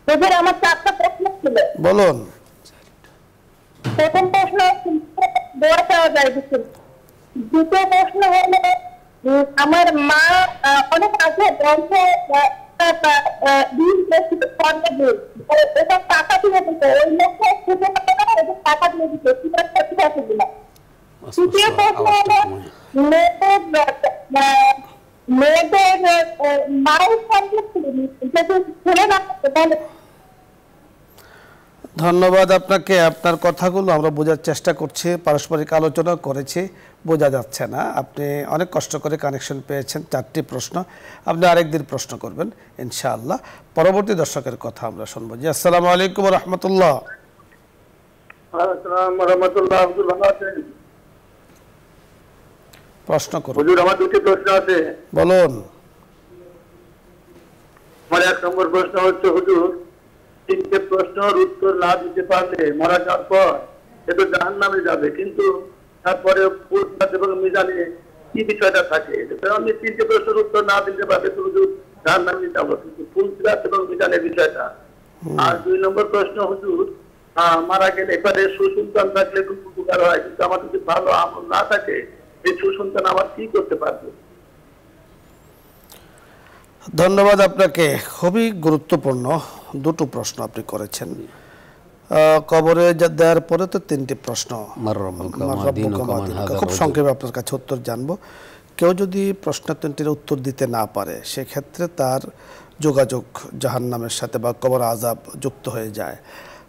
হুজুর, আমার একটা প্রশ্ন ছিল। বলুন। প্রথম প্রশ্ন দোয়া চাওয়া যায় কিছু। দ্বিতীয় প্রশ্ন হলো আমার মা অনেক আগে বলছে টাকা দিয়ে দিতে, ওই লোকটা টাকা দিয়ে দিতে, ঠিক আছে কিনা? তৃতীয় প্রশ্ন হলো মেয়েদের মায়ের সঙ্গে যদি ছেলে না তাহলে। ধন্যবাদ আপনাকে। আপনার কথাগুলো আমরা বোঝার চেষ্টা করছি, পারস্পরিক আলোচনা করেছি, বোঝা যাচ্ছে না। আপনি অনেক কষ্ট করে কানেকশন পেয়েছেন। 4টি প্রশ্ন, আপনি আরেকদিন প্রশ্ন করবেন ইনশাআল্লাহ। পরবর্তী দর্শকের কথা আমরা শুনবো। জি, আসসালামু আলাইকুম ওয়া রাহমাতুল্লাহ। আসসালামু আলাইকুম ওয়া রাহমাতুল্লাহ। আব্দুল ভালো আছেন? প্রশ্ন করুন। হুজুর, আমার দুটি প্রশ্ন আছে। বলুন। আমার 1 নম্বর প্রশ্ন হচ্ছে, হুজুর 3টে প্রশ্নের উত্তর না দিতে পারলে মারা যাওয়ার পর সে তো জাহান্নামে যাবে, কিন্তু তারপরে ফুলসিরাত এবং মিজানে কি বিষয়টা থাকে? আমি 3টে প্রশ্নের উত্তর না দিতে পারলে তো হুজুর জাহান্নামে যাব, কিন্তু ফুলসিরাত এবং মিজানের বিষয়টা। আর 2 নম্বর প্রশ্ন, হুজুর মারা গেলে এবারে সুসন্তান থাকলে খুব উপকার হয়, কিন্তু আমার যদি ভালো আমল না থাকে এই সুসন্তান আবার কি করতে পারবে? ধন্যবাদ আপনাকে। খুবই গুরুত্বপূর্ণ দুটো প্রশ্ন আপনি করেছেন। কবরে দেওয়ার পরে তো 3টি প্রশ্ন, খুব সংক্ষেপে আপনার কাছে উত্তর জানবো। কেউ যদি প্রশ্ন 3টির উত্তর দিতে না পারে সেক্ষেত্রে তার যোগাযোগ জাহান্নামের সাথে বা কবর আযাব যুক্ত হয়ে যায়।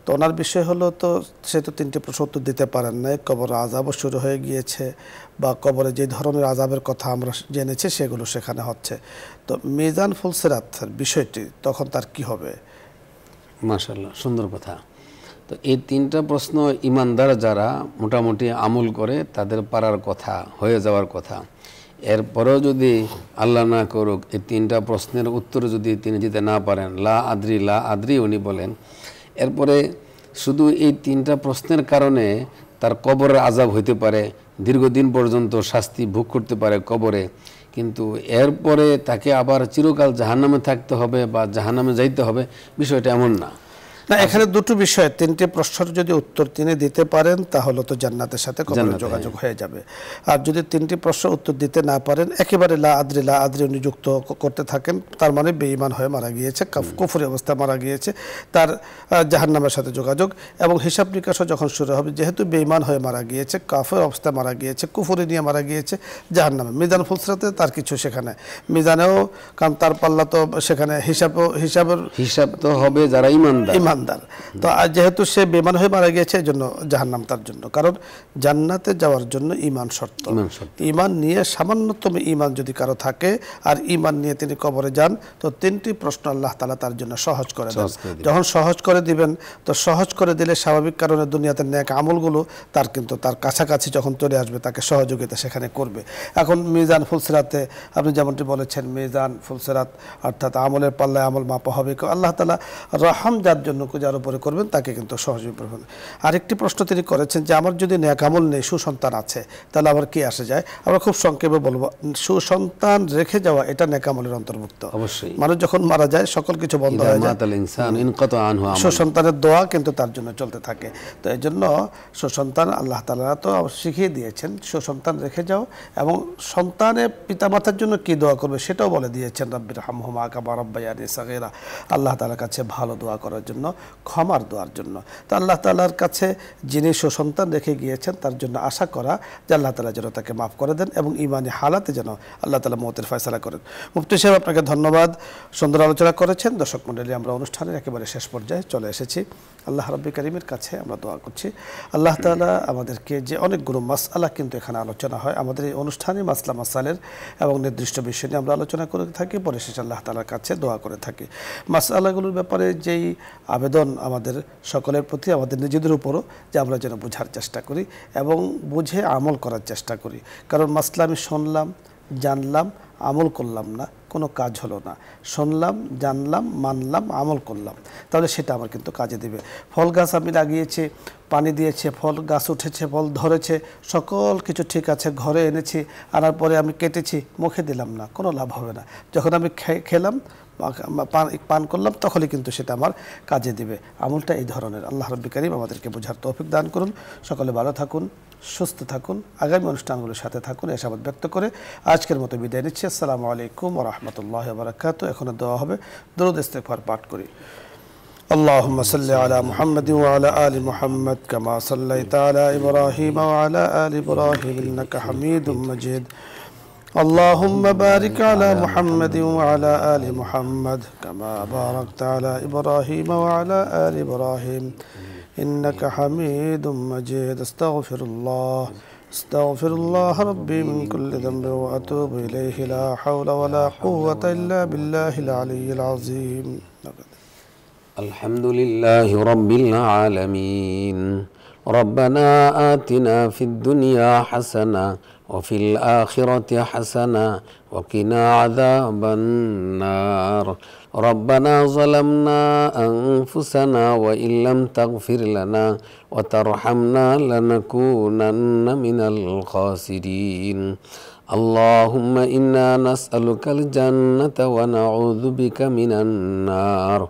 তো ওনার বিষয় হলো, তো সে তো 3টি প্রশ্ন উত্তর দিতে পারেন নাই, কবর আযাবও শুরু হয়ে গিয়েছে বা কবরে যে ধরনের আযাবের কথা আমরা জেনেছি সেগুলো সেখানে হচ্ছে। তো মিজান ফুলসিরাতের বিষয়টি তখন তার কি হবে? মাশাআল্লাহ, সুন্দর কথা। তো এই 3টা প্রশ্ন ইমানদার যারা মোটামুটি আমল করে তাদের পারার কথা, হয়ে যাওয়ার কথা। এরপরেও যদি আল্লাহ না করুক এই 3টা প্রশ্নের উত্তর যদি তিনি দিতে না পারেন, লা আদ্রি উনি বলেন, এরপরে শুধু এই 3টা প্রশ্নের কারণে তার কবরের আযাব হইতে পারে, দীর্ঘদিন পর্যন্ত শাস্তি ভোগ করতে পারে কবরে, কিন্তু এরপরে তাকে আবার চিরকাল জাহান্নামে থাকতে হবে বা জাহান্নামে যাইতে হবে, বিষয়টা এমন না। না, এখানে দুটো বিষয়। 3টি প্রশ্নের যদি উত্তর তিনি দিতে পারেন তাহলে তো জান্নাতের সাথে কবরের যোগাযোগ হয়ে যাবে। আর যদি 3টি প্রশ্নের উত্তর দিতে না পারেন, একেবারে লা আদ্রি উনি যুক্ত করতে থাকেন, তার মানে বেঈমান হয়ে মারা গিয়েছে, কুফরি অবস্থায় মারা গিয়েছে, তার জাহান্নামের সাথে যোগাযোগ এবং হিসাব নিকাশও যখন শুরু হবে, যেহেতু বেঈমান হয়ে মারা গিয়েছে, কাফের অবস্থায় মারা গিয়েছে, কুফরি নিয়ে মারা গিয়েছে, জাহান্নামে। মিজান ফুলসিরাতে তার কিছু সেখানে মিজানেও, কারণ তার পাল্লা তো সেখানে হিসাব তো হবে যারা ইমানদার, ইমানদার। তো আর যেহেতু সে বেঈমান হয়ে মারা গিয়েছে, এই জন্য জাহান্নাম তার জন্য। কারণ জান্নাতে যাওয়ার জন্য ঈমান শর্ত। ঈমান নিয়ে সামান্যতম ঈমান যদি কারো থাকে আর ঈমান নিয়ে তিনি কবরে যান, তো 3টি প্রশ্ন আল্লাহ তাআলা তার জন্য সহজ করে দেন। যখন সহজ করে দিবেন, তো সহজ করে দিলে স্বাভাবিক কারণে দুনিয়াতে নেক আমলগুলো তার কিন্তু তার কাছাকাছি যখন চলে আসবে, তাকে সহযোগিতা সেখানে করবে। এখন মিজান ফুলসিরাতে আপনি যেমনটি বলেছেন, মিজান ফুলসিরাত অর্থাৎ আমলের পাল্লায় আমল মাপা হবে। আল্লাহ তাআলা রহম যার জন্য যার উপরে করবেন তাকে কিন্তু সহযোগিতা করবেন। আরেকটি প্রশ্ন তিনি করেছেন যে আমার যদি নেক আমল নেই, সুসন্তান আছে, তাহলে আবার কি আসে যায়? আমরা খুব সংক্ষেপে বলবো, সুসন্তান রেখে যাওয়া এটা নেক আমলের অন্তর্ভুক্ত। অবশ্যই মানুষ যখন মারা যায় সকল কিছু বন্ধ হয়ে যায়, সুসন্তানের দোয়া কিন্তু তার জন্য চলতে থাকে। তো এই জন্য সুসন্তান আল্লাহ তাআলা তো শিখিয়ে দিয়েছেন, সুসন্তান রেখে যাও এবং সন্তানের পিতামাতার জন্য কি দোয়া করবে সেটাও বলে দিয়েছেন, রাব্বির হামহুমা কামা রাব্বায়ানি সাগীরা। আল্লাহ তাআলার কাছে ভালো দোয়া করার জন্য, ক্ষমার দোয়ার জন্য। তো আল্লাহ তাআলার কাছে যিনি সুসন্তান রেখে গিয়েছেন তার জন্য আশা করা যে আল্লাহ তাআলা যেন তাকে মাফ করে দেন এবং ঈমানি হালাতে যেন আল্লাহ তাআলা মওতের ফয়সালা করেন। মুফতি সাহেব, আপনাকে ধন্যবাদ, সুন্দর আলোচনা করেছেন। দর্শক মণ্ডলী, আমরা অনুষ্ঠানের একেবারে শেষ পর্যায়ে চলে এসেছি। আল্লাহ রাব্বুল কারীমের কাছে আমরা দোয়া করছি, আল্লাহ তাআলা আমাদেরকে যে অনেকগুলো মাসআলা কিন্তু এখানে আলোচনা হয়, আমাদের এই অনুষ্ঠানে মাসলা মাসালের এবং নির্দিষ্ট বিষয় নিয়ে আমরা আলোচনা করে থাকি, পরে শেষে আল্লাহ তাআলার কাছে দোয়া করে থাকি। মাসআলাগুলোর ব্যাপারে যেই আবেদন আমাদের সকলের প্রতি, আমাদের নিজেদের উপরও, যে আমরা যেন বোঝার চেষ্টা করি এবং বুঝে আমল করার চেষ্টা করি। কারণ মাসলা আমি শুনলাম, জানলাম, আমল করলাম না, কোনো কাজ হলো না। শুনলাম, জানলাম, মানলাম, আমল করলাম, তাহলে সেটা আমার কিন্তু কাজে দেবে। ফল গাছ আমি লাগিয়েছি, পানি দিয়েছে, ফল গাছ উঠেছে, ফল ধরেছে, সকল কিছু ঠিক আছে, ঘরে এনেছি, আনার পরে আমি কেটেছি, মুখে দিলাম না, কোনো লাভ হবে না। যখন আমি খেলাম, পান করলাম, তখনই কিন্তু সেটা আমার কাজে দিবে। আমলটা এই ধরনের। আল্লাহ রাব্বুল কারীম আমাদেরকে বোঝার তৌফিক দান করুন। সকলে ভালো থাকুন, সুস্থ থাকুন, আগামী অনুষ্ঠানগুলোর সাথে থাকুন, এই আশাবাদ ব্যক্ত করে আজকের মতো বিদায় নিচ্ছি। আসসালামু আলাইকুম ওয়া রাহমাতুল্লাহি ওয়া বারাকাতুহু। এখন দোয়া হবে, দরুদ ইস্তিগফার পাঠ করি। اللهم صل على محمد وعلى آل محمد كما صليت على إبراهيم وعلى آل إبراهيم إنك حميد مجيد. اللهم بارك على محمد وعلى آل محمد كما باركت على إبراهيم وعلى آل إبراهيم إنك حميد مجيد. استغفر الله ربي من كل ذنب وأتوب إليه. لا حول ولا قوة إلا بالله العلي العظيم. الحمد لله رب العالمين. ربنا آتنا في الدنيا حسنة وفي الآخرة حسنة وقنا عذاب النار. ربنا ظلمنا أنفسنا وإن لم تغفر لنا وترحمنا لنكونن من الخاسرين. اللهم إنا نسألك الجنة ونعوذ بك من النار.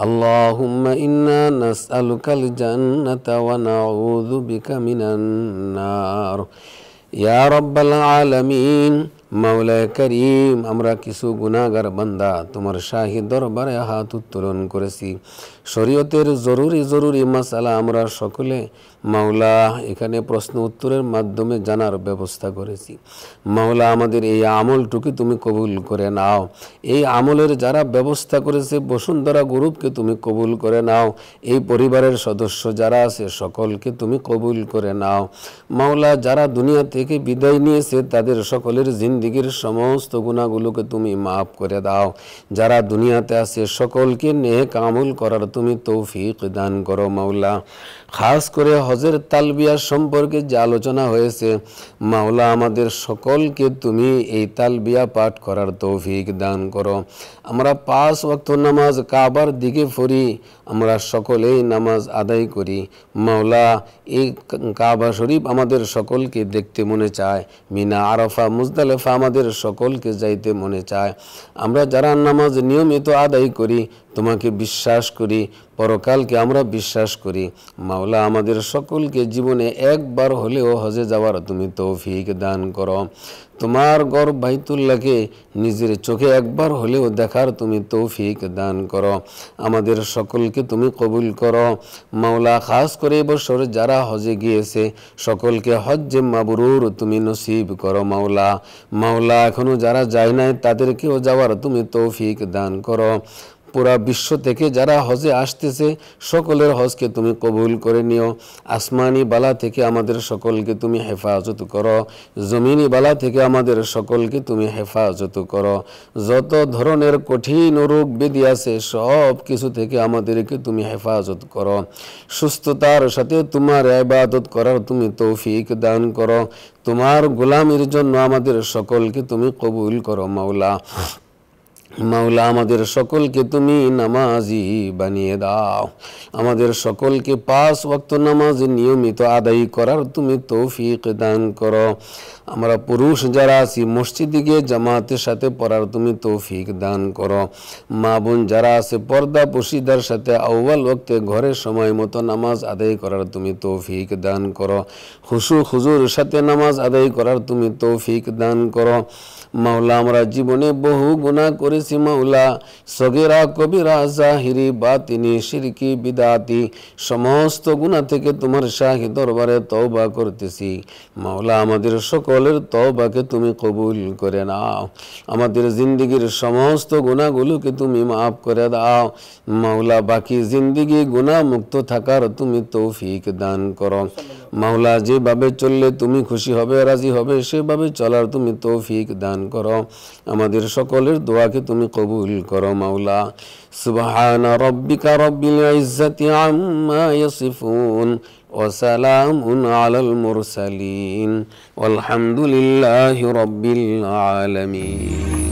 اللهم إنا نسألك الجنة ونعوذ بك من النار. يا رب العالمين, মাওলায়ে করিম, আমরা কিছু গুনাহগার বান্দা তোমার শাহী দরবারে হাত উত্তোলন করেছি। শরীয়তের জরুরি মাসালা আমরা সকলে মাওলা এখানে প্রশ্ন উত্তরের মাধ্যমে জানার ব্যবস্থা করেছি। মাওলা আমাদের এই আমলটুকু তুমি কবুল করে নাও। এই আমলের যারা ব্যবস্থা করেছে বসুন্ধরা গ্রুপকে তুমি কবুল করে নাও। এই পরিবারের সদস্য যারা আছে সকলকে তুমি কবুল করে নাও। মাওলা যারা দুনিয়া থেকে বিদায় নিয়েছে তাদের সকলের জিন্দিগির সমস্ত গুনাহগুলোকে তুমি মাফ করে দাও। যারা দুনিয়াতে আছে সকলকে নেক আমল করার তুমি তৌফিক দান করো মাওলা। খাস করে হজের তালবিয়া সম্পর্কে যে আলোচনা হয়েছে মাওলা আমাদের সকলকে তুমি এই তালবিয়া পাঠ করার তৌফিক দান করো। আমরা 5 ওয়াক্ত নামাজ কাবার দিকে পড়ি, আমরা সকলেই নামাজ আদায় করি। মাওলা এই কাবা শরীফ আমাদের সকলকে দেখতে মনে চায়। মিনা, আরাফা, মুজদালিফা আমাদের সকলকে যাইতে মনে চায়। আমরা যারা নামাজ নিয়মিত আদায় করি, তোমাকে বিশ্বাস করি, পরকালকে আমরা বিশ্বাস করি, মাওলা আমাদের সকলকে জীবনে একবার হলেও হজে যাওয়ার তুমি তৌফিক দান করো। তোমার ঘর বাইতুল্লাহকে নিজের চোখে একবার হলেও দেখার তুমি তৌফিক দান করো। আমাদের সকলকে তুমি কবুল করো মাওলা। খাস করে এবছর যারা হজে গিয়েছে সকলকে হজ্জে মাবরুর তুমি নসিব করো মাওলা। মাওলা এখনো যারা যায় নাই তাদেরকেও যাওয়ার তুমি তৌফিক দান করো। পুরা বিশ্ব থেকে যারা হজে আসতেছে সকলের হজকে তুমি কবুল করে নিও। আসমানি বালা থেকে আমাদের সকলকে তুমি হেফাজত করো, জমিনি বালা থেকে আমাদের সকলকে তুমি হেফাজত করো। যত ধরনের কঠিন রোগ ব্যাধি আছে সব কিছু থেকে আমাদেরকে তুমি হেফাজত করো। সুস্থতার সাথে তোমার ইবাদত করার তুমি তৌফিক দান করো। তোমার গোলামির জন্য আমাদের সকলকে তুমি কবুল করো মাওলা। মাওলা আমাদের সকলকে তুমি নামাজি বানিয়ে দাও, আমাদের সকলকে 5 ওয়াক্ত নামাজ নিয়মিত আদায় করার তুমি তৌফিক দান করো। আমরা পুরুষ যারা আছি মসজিদে গিয়ে জামাতের সাথে পড়ার তুমি তৌফিক দান করো। মা বোন যারা আছে পর্দা পশিদার সাথে আউয়াল ওয়াক্তে ঘরের সময় মতো নামাজ আদায় করার তুমি তৌফিক দান করো। খুশু খুজুর সাথে নামাজ আদায় করার তুমি তৌফিক দান করো। মাওলা আমরা জীবনে বহু গুনাহ করেছি মাওলা, সগীরা কবিরা জাহিরি বাতিনি শিরকি বিদাতি সমস্ত গুনাহ থেকে তোমার শাহী দরবারে তওবা করতেছি মাওলা। আমাদের সকলের তওবাকে তুমি কবুল করে নাও, আমাদের জিন্দেগীর সমস্ত গুনাহগুলোকে তুমি মাফ করে দাও মাওলা। বাকি জিন্দেগি গুনাহ মুক্ত থাকার তুমি তৌফিক দান করো মাওলা। যেভাবে চললে তুমি খুশি হবে রাজি হবে সেভাবে চলার তুমি তৌফিক দান করো। আমাদের সকলের দোয়াকে তুমি কবুল করো মাওলা। সুবহান রাব্বিকা রাব্বিল ইজ্জাতি আম্মা ইয়াসিফুন ওয়া সালামুন আলাল মুরসালিন ওয়ালহামদুলিল্লাহি রাব্বিল আলামিন।